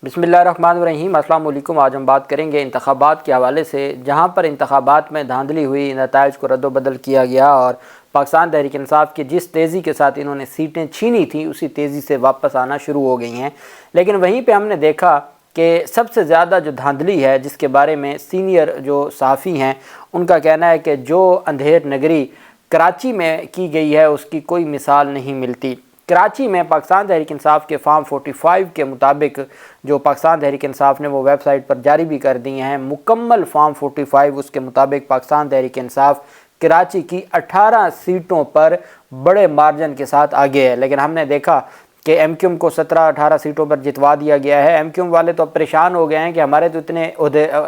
बिस्मिल्लाहिर्रहमानिर्रहीम। अस्सलाम वालेकुम। आज हम बात करेंगे इंतखाबात के हवाले से, जहाँ पर इंतखाबात में धांधली हुई, नताइज को रद्द-बदल किया गया और पाकिस्तान तहरीक इंसाफ की जिस तेज़ी के साथ इन्होंने सीटें छीनी थी उसी तेज़ी से वापस आना शुरू हो गई हैं। लेकिन वहीं पे हमने देखा कि सबसे ज़्यादा जो धांधली है, जिसके बारे में सीनियर जो सहाफ़ी हैं उनका कहना है कि जो अंधेर नगरी कराची में की गई है उसकी कोई मिसाल नहीं मिलती। कराची में पाकिस्तान तहरीक इंसाफ के फॉर्म 45 के मुताबिक, जो पाकिस्तान तहरीक इंसाफ ने वो वेबसाइट पर जारी भी कर दिए हैं, मुकम्मल फॉर्म 45 उसके मुताबिक पाकिस्तान तहरीक इंसाफ कराची की 18 सीटों पर बड़े मार्जिन के साथ आगे है। लेकिन हमने देखा कि एमक्यूएम को 17-18 सीटों पर जितवा दिया गया है। एमक्यूएम वाले तो अब परेशान हो गए हैं कि हमारे तो इतने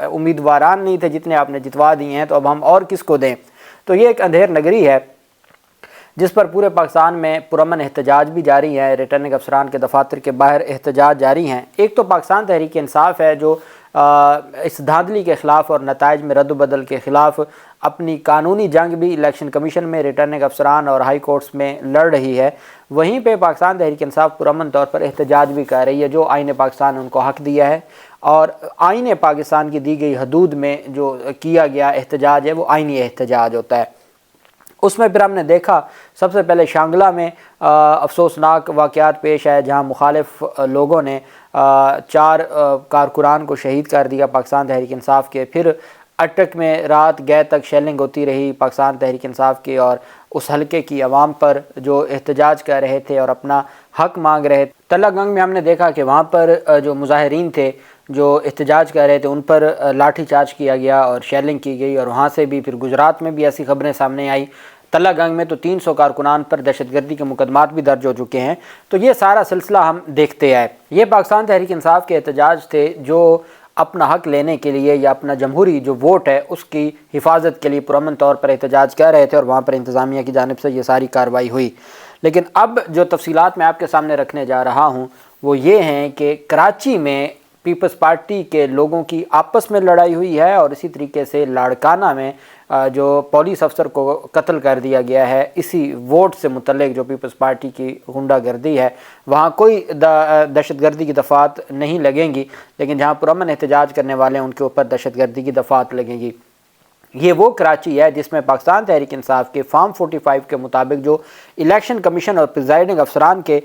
उम्मीदवारान नहीं थे जितने आपने जितवा दिए हैं, तो अब हम और किसको दें। तो ये एक अंधेर नगरी है जिस पर पूरे पाकिस्तान में पुरअमन एहतजाज भी जारी है। रिटर्निंग अफसरान के दफातर के बाहर एहतजाज जारी हैं। एक तो पाकिस्तान तहरीक इंसाफ है जो इस धांधली के ख़िलाफ़ और नताइज में रद्द-बदल के ख़िलाफ़ अपनी कानूनी जंग भी इलेक्शन कमीशन में, रिटर्निंग अफसरान और हाई कोर्ट्स में लड़ रही है। वहीं पे पाकिस्तान तहरीक इंसाफ पुरअमन तौर पर एहतजाज भी कर रही है। जो आईन पाकिस्तान ने उनको हक़ दिया है और आईन पाकिस्तान की दी गई हदूद में जो किया गया एहतजाज है वो आइनी एहतजाज होता है। उसमें फिर हमने देखा सबसे पहले शांगला में अफसोसनाक वाक़यात पेश आए, जहां मुखालिफ लोगों ने 4 कारकुनान को शहीद कर दिया पाकिस्तान तहरीक इंसाफ के। फिर अटक में रात गए तक शेलिंग होती रही पाकिस्तान तहरीक इंसाफ की और उस हलके की आवाम पर जो एहतजाज कर रहे थे और अपना हक मांग रहे थे। तलागंग में हमने देखा कि वहाँ पर जो मुजाहिरीन थे जो एहतजाज कर रहे थे उन पर लाठी चार्ज किया गया और शेलिंग की गई। और वहाँ से भी फिर गुजरात में भी ऐसी खबरें सामने आई। तलागंग में तो 300 कारकुनान पर दहशतगर्दी के मुकदमात भी दर्ज हो चुके हैं। तो ये सारा सिलसिला हम देखते आए। ये पाकिस्तान तहरीक इंसाफ के एहतजाज थे जो अपना हक लेने के लिए या अपना जमहूरी जो वोट है उसकी हिफाजत के लिए पुरअमन तौर पर एहतजाज कर रहे थे और वहाँ पर इंतज़ामिया की जानिब से ये सारी कार्रवाई हुई। लेकिन अब जो तफसीलात मैं आपके सामने रखने जा रहा हूँ वो ये हैं कि कराची में पीपल्स पार्टी के लोगों की आपस में लड़ाई हुई है और इसी तरीके से लाड़काना में जो पुलिस अफसर को कत्ल कर दिया गया है इसी वोट से मुतल्लिक जो पीपल्स पार्टी की गुंडागर्दी है, वहाँ कोई दहशतगर्दी की दफ़ात नहीं लगेंगी। लेकिन जहाँ पुरअमन एहतजाज करने वाले हैं उनके ऊपर दहशतगर्दी की दफ़ात लगेंगी। ये वो कराची है जिसमें पाकिस्तान तहरीक इंसाफ के फॉर्म 45 के मुताबिक जो इलेक्शन कमीशन और प्रिजाइडिंग अफसरान के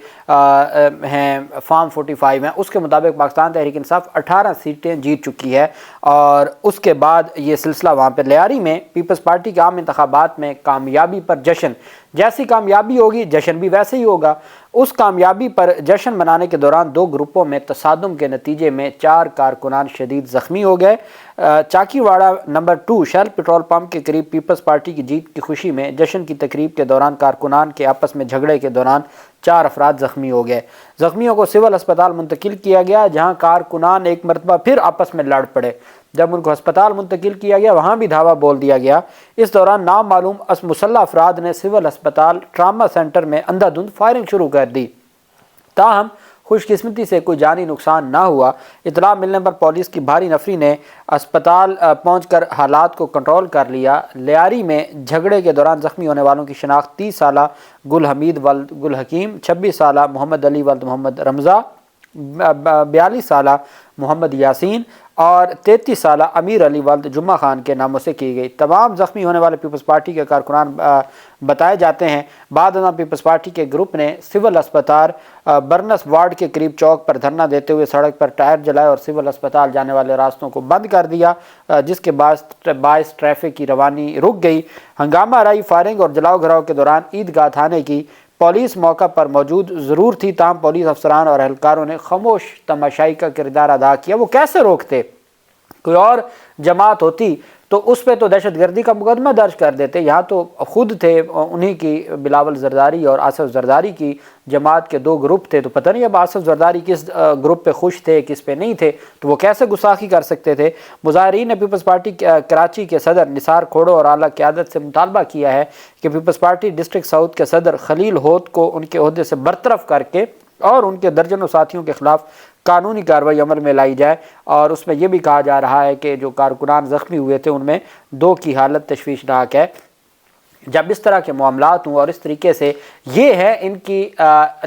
हैं फॉर्म 45 हैं उसके मुताबिक पाकिस्तान तहरीक इंसाफ 18 सीटें जीत चुकी है। और उसके बाद ये सिलसिला वहाँ पर लियारी में पीपल्स पार्टी के आम इंतखाबात में कामयाबी पर जश्न, जैसी कामयाबी होगी जश्न भी वैसे ही होगा। उस कामयाबी पर जश्न मनाने के दौरान 2 ग्रुपों में तसादुम के नतीजे में 4 कारकुनान शदीद ज़ख्मी हो गए। Chakiwara number 2 shell petrol pump के करीब पीपल्स पार्टी की जीत की खुशी में जश्न की तकरीब के दौरान कारकुनान के आपस में झगड़े के दौरान 4 अफराद ज़ख्मी हो गए। ज़ख्मियों को सिविल अस्पताल मुंतकिल किया गया, जहाँ कारकुनान एक मरतबा फिर आपस में लड़ पड़े। जब उनको अस्पताल मुंतकिल किया गया वहाँ भी धावा बोल दिया गया। इस दौरान नामालूम मुसल्लह अफराद ने सिविल अस्पताल ट्रामा सेंटर में अंधाधुंध फायरिंग शुरू कर दी। ताहम खुशकिस्मती से कोई जानी नुकसान ना हुआ। इतला मिलने पर पुलिस की भारी नफरी ने अस्पताल पहुंचकर हालात को कंट्रोल कर लिया। लियारी में झगड़े के दौरान ज़ख्मी होने वालों की शनाख्त 30 साला गुल हमीद वल्द गुल हकीम, 26 साला मोहम्मद अली वल्द मोहम्मद रमज़ा, 42 साला मोहम्मद यासीन और 33 साला अमीर अली वल्द जुम्मा खान के नामों से की गई। तमाम ज़ख्मी होने वाले पीपल्स पार्टी के कारकुनान बताए जाते हैं। बाद में पीपल्स पार्टी के ग्रुप ने सिविल अस्पताल बर्नस वार्ड के करीब चौक पर धरना देते हुए सड़क पर टायर जलाए और सिविल अस्पताल जाने वाले रास्तों को बंद कर दिया, जिसके बायस ट्रैफिक की रवानी रुक गई। हंगामा राई, फायरिंग और जलाओ घराव के दौरान ईदगाह थाने की पुलिस मौका पर मौजूद ज़रूर थी, ताहम पुलिस अफसरान और एहलकारों ने खामोश तमाशाई का किरदार अदा किया। वो कैसे रोकते? कोई और जमात होती तो उस पर तो दहशतगर्दी का मुकदमा दर्ज कर देते। यहाँ तो खुद थे उन्हीं की बिलावल जरदारी और आसफ जरदारी की जमात के 2 ग्रुप थे। तो पता नहीं अब आसफ जरदारी किस ग्रुप पे खुश थे किस पे नहीं थे, तो वो कैसे गुस्ताखी कर सकते थे। मुजाहिरीन ने पीपल्स पार्टी कराची के सदर निसार खोड़ो और आला क़यादत से मुतालबा किया है कि पीपल्स पार्टी डिस्ट्रिक्ट साउथ के सदर खलील होत को उनके ओहदे से बरतरफ करके और उनके दर्जनों साथियों के खिलाफ कानूनी कार्रवाई अमल में लाई जाए। और उसमें यह भी कहा जा रहा है कि जो कारकुनान ज़ख्मी हुए थे उनमें 2 की हालत तशवीशनाक है। जब इस तरह के मामलात हों और इस तरीके से ये है इनकी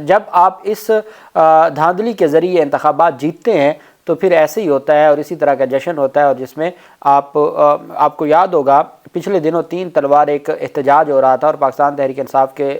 जब आप इस धांधली के ज़रिए इंतखाबात जीतते हैं تو پھر ایسے ہی ہوتا ہے اور اسی طرح کا جشن ہوتا ہے، اور جس میں آپ کو یاد ہوگا پچھلے دنوں 3 تلوار ایک احتجاج ہو رہا تھا، اور پاکستان تحریک انصاف کے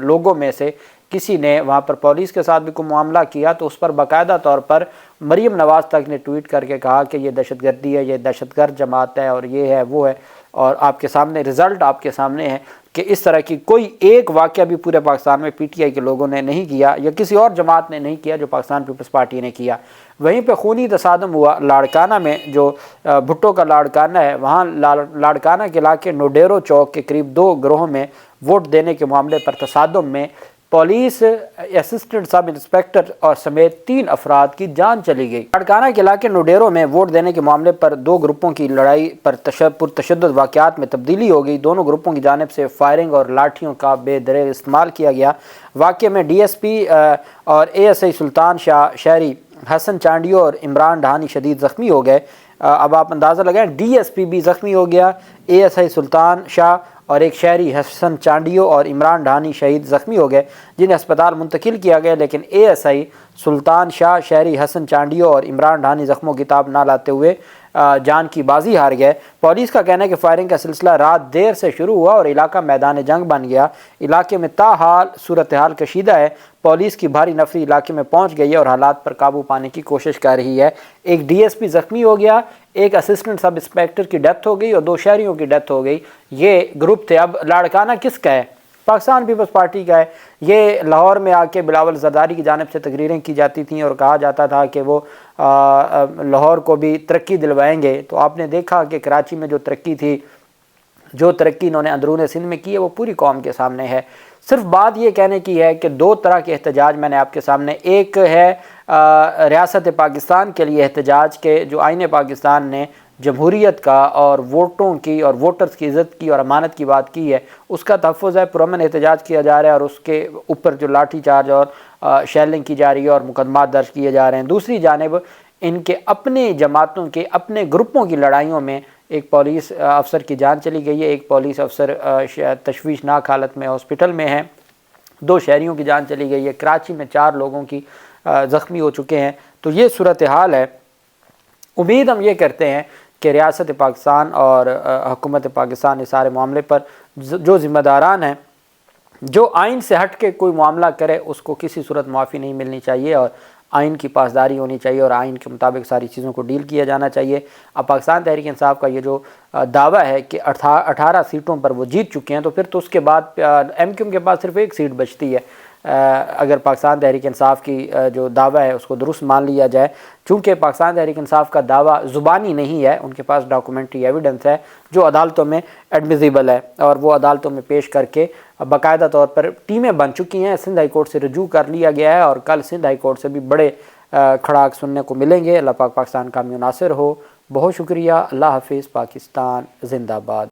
لوگوں میں سے کسی نے وہاں پر پولیس کے ساتھ بھی کوئی معاملہ کیا تو اس پر باقاعدہ طور پر مریم نواز تک نے ٹویٹ کر کے کہا کہ یہ دہشت گردی ہے، یہ دہشت گرد جماعت ہے، اور یہ ہے وہ ہے، اور آپ کے سامنے رزلٹ آپ کے سامنے ہے کہ اس طرح کی کوئی ایک واقعہ بھی پورے پاکستان میں پی ٹی آئی کے لوگوں نے نہیں کیا یا کسی اور جماعت نے نہیں کیا جو پاکستان پیپلز پارٹی نے کیا۔ وہیں پہ خونی تصادم ہوا لاڑکانہ میں، جو بھٹو کا لاڑکانہ ہے، وہاں لاڑکانہ کے علاقے نوڈیرو چوک کے قریب 2 گروہوں میں ووٹ دینے کے معاملے پر تصادم میں پولیس اسسٹنٹ سب انسپیکٹر اور سمیت 3 افراد کی جان چلی گئی۔ لاڑکانہ کے علاقے نوڈیرو میں ووٹ دینے کے معاملے پر 2 گروپوں کی لڑائی پر پرتشدد واقعات میں تبدیلی ہو گئی۔ دونوں گروپوں کی جانب سے فائرنگ اور لاٹھیوں کا بے دریغ استعمال کیا گیا۔ واقعے میں ڈی ایس پی اور اے ایس آئی سلطان شاہ شہری حسن چانڈیو اور عمران ڈھانی شدید زخمی ہو گئے۔ اب آپ اندازہ لگائیں، ڈی ایس پی بھی زخمی ہو گیا، اے ایس آئی سلطان شاہ اور ایک شہری حسن چانڈیو اور عمران ڈھانی شہید زخمی ہو گئے، جنہیں اسپتال منتقل کیا گیا، لیکن اے ایس آئی سلطان شاہ شہری حسن چانڈیو اور عمران ڈھانی زخموں کی تاب نہ لاتے ہوئے جان کی بازی ہار گئے۔ پولیس کا کہنا ہے کہ فائرنگ کا سلسلہ رات دیر سے شروع ہوا اور علاقہ میدان جنگ بن گیا۔ علاقے میں تاحال صورتحال کشیدہ ہے۔ پولیس کی بھاری نفری علاقے میں پہنچ گئی ہے اور حالات پر قابو پانے کی کوشش کر رہی ہے۔ ایک ڈی ایس پی زخمی ہو گیا، ایک اسسٹنٹ سب انسپیکٹر کی ڈیتھ ہو گئی اور 2 شہریوں کی ڈیتھ ہو گئی۔ یہ گروپ تھے۔ اب لاڑکانہ کس کا ہے؟ پاکستان پیپلز پارٹی کا ہے۔ یہ لاہور میں آ کے بلاول زرداری کی جانب سے تقریریں کی جاتی تھیں اور کہا جاتا تھا کہ وہ لاہور کو بھی ترقی دلوائیں گے۔ تو آپ نے دیکھا کہ کراچی میں جو ترقی تھی، جو ترقی انہوں نے اندرون سندھ میں کی ہے، وہ پوری قوم کے سامنے ہے۔ صرف بات یہ کہنے کی ہے کہ 2 طرح کے احتجاج میں نے آپ کے سامنے، ایک ہے ریاست پاکستان کے لیے احتجاج کے جو آئین پاکستان نے جمہوریت کا اور ووٹوں کی اور ووٹرز کی عزت کی اور امانت کی بات کی ہے، اس کا تحفظ ہے، پرامن احتجاج کیا جا رہا ہے اور اس کے اوپر جو لاٹھی چارج اور شیلنگ کی جا رہی ہے اور مقدمات درج کیے جا رہے ہیں۔ دوسری جانب ان کے اپنے جماعتوں کے اپنے گروپوں کی لڑائیوں میں ایک پولیس افسر کی جان چلی گئی ہے، ایک پولیس افسر تشویشناک حالت میں ہاسپٹل میں ہے، 2 شہریوں کی جان چلی گئی ہے، کراچی میں 4 لوگوں کی زخمی ہو چکے ہیں۔ تو یہ صورتحال ہے۔ امید ہم یہ کرتے ہیں کہ ریاست پاکستان اور حکومت پاکستان اس سارے معاملے پر جو ذمہ داران ہیں، جو آئین سے ہٹ کے کوئی معاملہ کرے اس کو کسی صورت معافی نہیں ملنی چاہیے اور آئین کی پاسداری ہونی چاہیے اور آئین کے مطابق ساری چیزوں کو ڈیل کیا جانا چاہیے۔ اب پاکستان تحریک انصاف کا یہ جو دعویٰ ہے کہ 18 سیٹوں پر وہ جیت چکے ہیں، تو پھر تو اس کے بعد ایم کیو ایم کے پاس صرف 1 سیٹ بچتی ہے اگر پاکستان تحریک انصاف کی جو دعویٰ ہے اس کو درست مان لیا جائے۔ چونکہ پاکستان تحریک انصاف کا دعویٰ زبانی نہیں ہے، ان کے پاس ڈاکومنٹری ایویڈنس ہے جو عدالتوں میں ایڈمیزیبل ہے، اور وہ عدالتوں میں پیش کر کے باقاعدہ طور پر ٹیمیں بن چکی ہیں۔ سندھ ہائی کورٹ سے رجوع کر لیا گیا ہے اور کل سندھ ہائی کورٹ سے بھی بڑے کھڑاک سننے کو ملیں گے۔ اللہ پاک پاکستان کا حامی و ناصر ہو۔ بہت شکریہ۔ اللہ حافظ۔ پاکستان زندہ باد۔